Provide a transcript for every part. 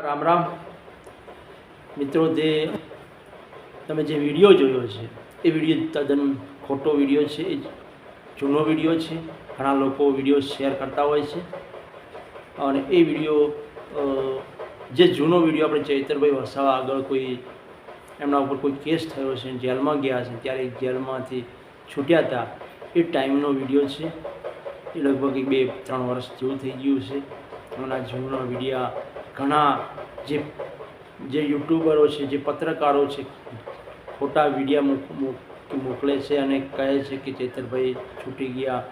રામ રામ મિત્રો, તમે જે વિડીયો જોયો છે એ વિડીયો તદ્દન ખોટો વિડીયો છે, એ જૂનો વિડીયો છે. ઘણા લોકો વિડીયો શેર કરતા હોય છે અને એ વિડીયો જે જૂનો વિડીયો આપણે ચૈતરભાઈ વસાવા આગળ કોઈ એમના ઉપર કોઈ કેસ થયો છે, જેલમાં ગયા છે, ત્યારે જેલમાંથી છૂટ્યા હતા એ ટાઈમનો વિડીયો છે. એ લગભગ 2-3 વર્ષ જેવું થઈ ગયું છે. એમના જૂના વિડીયા ઘણા જે યુટ્યુબરો છે, જે પત્રકારો છે, ખોટા વિડીયા મોકલે છે અને કહે છે કે ચૈતરભાઈ છૂટી ગયા,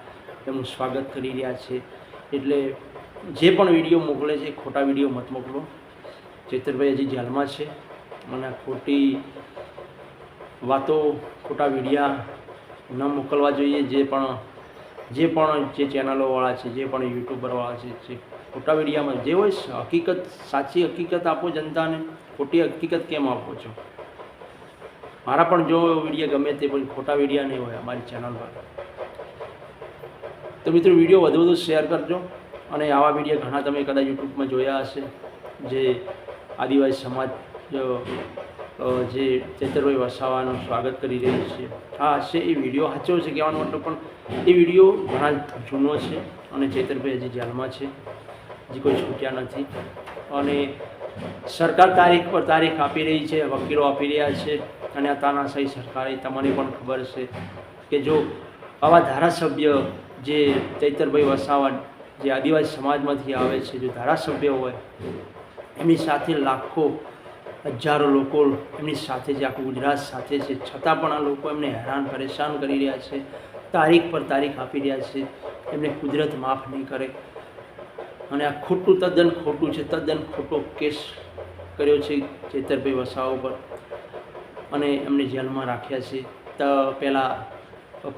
એમનું સ્વાગત કરી રહ્યા છે. એટલે જે પણ વિડીયો મોકલે છે ખોટા વિડીયો મત મોકલો. ચૈતરભાઈ હજી જેલમાં છે અને ખોટી વાતો, ખોટા વિડીયા ન મોકલવા જોઈએ. જે ચેનલોવાળા છે, જે પણ યુટ્યુબરવાળા છે, જે ખોટા વિડીયામાં જે હોય હકીકત, સાચી હકીકત આપો જનતાને. ખોટી હકીકત કેમ આપો છો? મારા પણ જો વિડીયો ગમે તે, પણ ખોટા વિડીયા નહીં હોય અમારી ચેનલ પર. તો મિત્રો, વિડીયો વધુ શેર કરજો. અને આવા વિડીયો ઘણા તમે કદાચ યુટ્યુબમાં જોયા હશે, જે આદિવાસી સમાજ જે ચૈતરભાઈ વસાવાનું સ્વાગત કરી રહી છે. હા હશે, એ વિડીયો સાચો છે કહેવાનો મતલબ, પણ એ વિડીયો ઘણા જૂનો છે અને ચૈતરભાઈ હજી જેલમાં છે, હજી કોઈ છૂટ્યા નથી. અને સરકાર તારીખ પર તારીખ આપી રહી છે, વકીલો આપી રહ્યા છે. અને આ તાનાશાહી સરકારે, તમને પણ ખબર છે કે જો આવા ધારાસભ્ય જે ચૈતરભાઈ વસાવા જે આદિવાસી સમાજમાંથી આવે છે, જો ધારાસભ્ય હોય, એમની સાથે લાખો હજારો લોકો એમની સાથે, જે આખું ગુજરાત સાથે છે, છતાં પણ આ લોકો એમને હેરાન પરેશાન કરી રહ્યા છે, તારીખ પર તારીખ આપી રહ્યા છે. એમને કુદરત માફ નહીં કરે. અને આ ખોટું, તદ્દન ખોટું છે, તદ્દન ખોટો કેસ કર્યો છે ચૈતરભાઈ વસાવા ઉપર અને એમને જેલમાં રાખ્યા છે. તો પહેલાં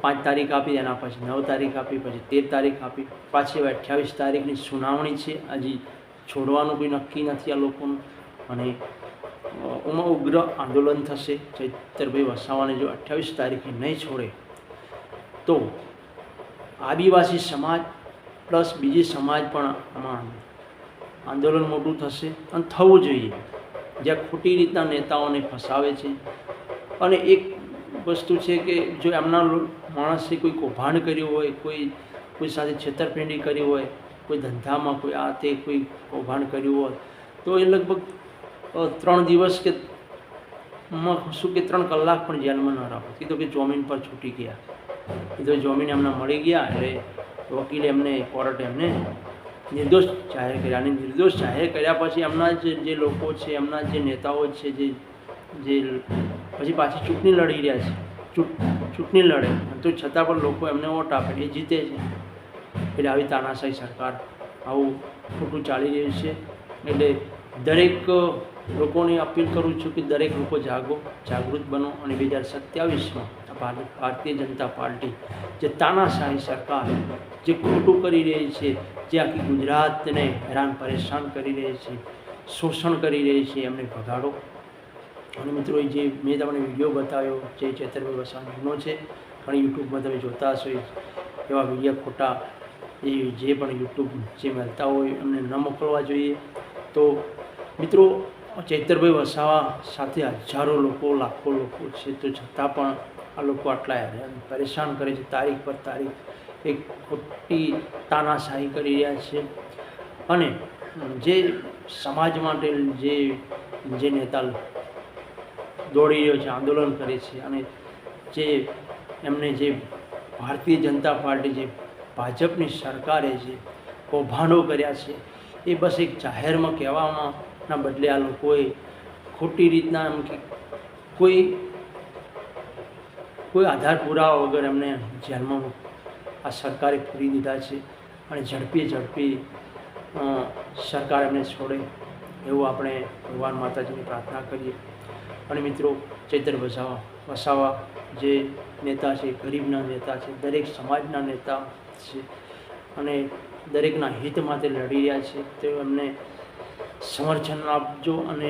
5 તારીખ આપી, એના પછી 9 તારીખ આપી, પછી 13 તારીખ આપી, પાછી 28 તારીખની સુનાવણી છે. હજી છોડવાનું કોઈ નક્કી નથી આ લોકોનું. અને એમાં ઉગ્ર આંદોલન થશે. ચૈતરભાઈ વસાવાને જો 28 તારીખે નહીં છોડે તો આદિવાસી સમાજ પ્લસ બીજી સમાજ પણ આમાં આંદોલન મોટું થશે અને થવું જોઈએ. જ્યાં ખોટી રીતના નેતાઓને ફસાવે છે. અને એક વસ્તુ છે કે જો એમના માણસે કોઈ કૌભાંડ કર્યું હોય, કોઈ સાથે છેતરપિંડી કરી હોય, કોઈ ધંધામાં કોઈ આ તે કોઈ કૌભાંડ કર્યું હોય, તો એ લગભગ 3 દિવસ કે 3 કલાક પણ જેલમાં ન રાખો. કીધું કે જામીન પર છૂટી ગયા, કીધું જામીન એમના મળી ગયા. એટલે વકીલે કોર્ટે એમને નિર્દોષ જાહેર કર્યા. અને નિર્દોષ જાહેર કર્યા પછી એમના જે લોકો છે, એમના જે નેતાઓ છે, જે પછી પાછી ચૂંટણી લડી રહ્યા છે, ચૂંટણી લડે તો છતાં પણ લોકો એમને વોટ આપે, એ જીતે છે. એટલે આવી તાનાશાહી સરકાર, આવું ખોટું ચાલી રહ્યું છે. એટલે દરેક લોકોને અપીલ કરું છું કે દરેક લોકો જાગૃત બનો અને 2027માં ભારતીય જનતા પાર્ટી જે તાનાશાહી સરકાર જે ખોટું કરી રહી છે, જે આખી ગુજરાતને હેરાન પરેશાન કરી રહી છે, શોષણ કરી રહી છે, એમને ભગાડો. અને મિત્રો, જે મેં તમને વિડીયો બતાવ્યો જે ચૈતરભાઈ વસાવાનો જૂનો છે, ઘણી યુટ્યુબમાં તમે જોતા હશો એવા વિડીયો ખોટા, એ જે પણ યુટ્યુબ જે મળતા હોય એમને ન મોકલવા જોઈએ. તો મિત્રો, ચૈતરભાઈ વસાવા સાથે હજારો લોકો, લાખો લોકો છે, તો છતાં પણ આ લોકો આટલા હેરાન પરેશાન કરે છે. તારીખ પર તારીખ એક ખોટી તાનાશાહી કરી રહ્યા છે. અને જે સમાજ માટે જે નેતા દોડી રહ્યો છે, આંદોલન કરે છે, અને એમને જે ભારતીય જનતા પાર્ટી, જે ભાજપની સરકારે જે કૌભાંડો કર્યા છે, એ બસ એક જાહેરમાં કહેવાના બદલે આ લોકોએ ખોટી રીતના એમ કે કોઈ આધાર પુરાવા વગર એમને જેલમાં આ સરકારે પૂરી દીધા છે. અને ઝડપી સરકાર એમને છોડે એવું આપણે ભગવાન માતાજીની પ્રાર્થના કરીએ. અને મિત્રો, ચૈતરભાઈ વસાવા જે નેતા છે, ગરીબના નેતા છે, દરેક સમાજના નેતા છે અને દરેકના હિત માટે લડી રહ્યા છે. તે એમને સમર્થન આપજો અને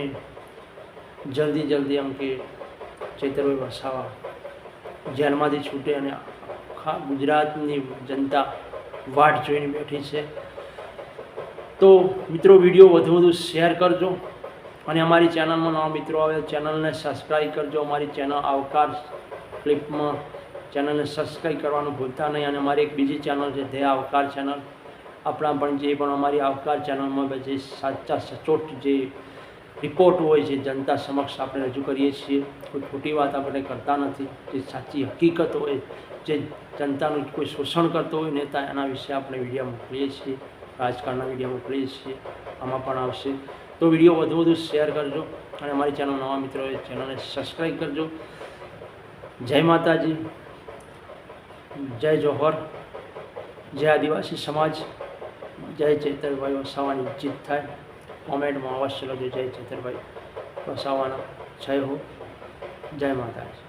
જલ્દી એમ કે ચૈતરભાઈ વસાવા જેલમાંથી છૂટે. અને આખા ગુજરાતની જનતા વાટ જોઈને બેઠી છે. તો મિત્રો, વિડીયો વધુ શેર કરજો અને અમારી ચેનલમાં નવા મિત્રો આવે ચેનલને સબસ્ક્રાઈબ કરજો. અમારી ચેનલ આવકાર ક્લિપમાં ચેનલને સબસ્ક્રાઈબ કરવાનું ભૂલતા નહીં. અને અમારી એક બીજી ચેનલ છે તે આવકાર ચેનલ. આપણા પણ જે પણ અમારી આવકાર ચેનલમાં જે સાચા સચોટ જે રિપોર્ટ હોય છે જનતા સમક્ષ આપણે રજૂ કરીએ છીએ. કોઈ ખોટી વાત આપણે કરતા નથી. જે સાચી હકીકત હોય, જે જનતાનું કોઈ શોષણ કરતો હોય નેતા, એના વિશે આપણે વિડીયો મોકલીએ છીએ. રાજકારણના વિડીયો મોકલીએ છીએ. આમાં પણ આવશે. તો વિડીયો વધુ શેર કરજો અને અમારી ચેનલ નવા મિત્રોએ ચેનલને સબસ્ક્રાઈબ કરજો. જય માતાજી, જય જોહર, જય આદિવાસી સમાજ, જય ચૈતરભાઈ વસાવાની જીત થાય. કોમેન્ટમાં અવશ્ય લખજો જય ચૈતરભાઈ વસાવાના. જય હો, જય માતાજી.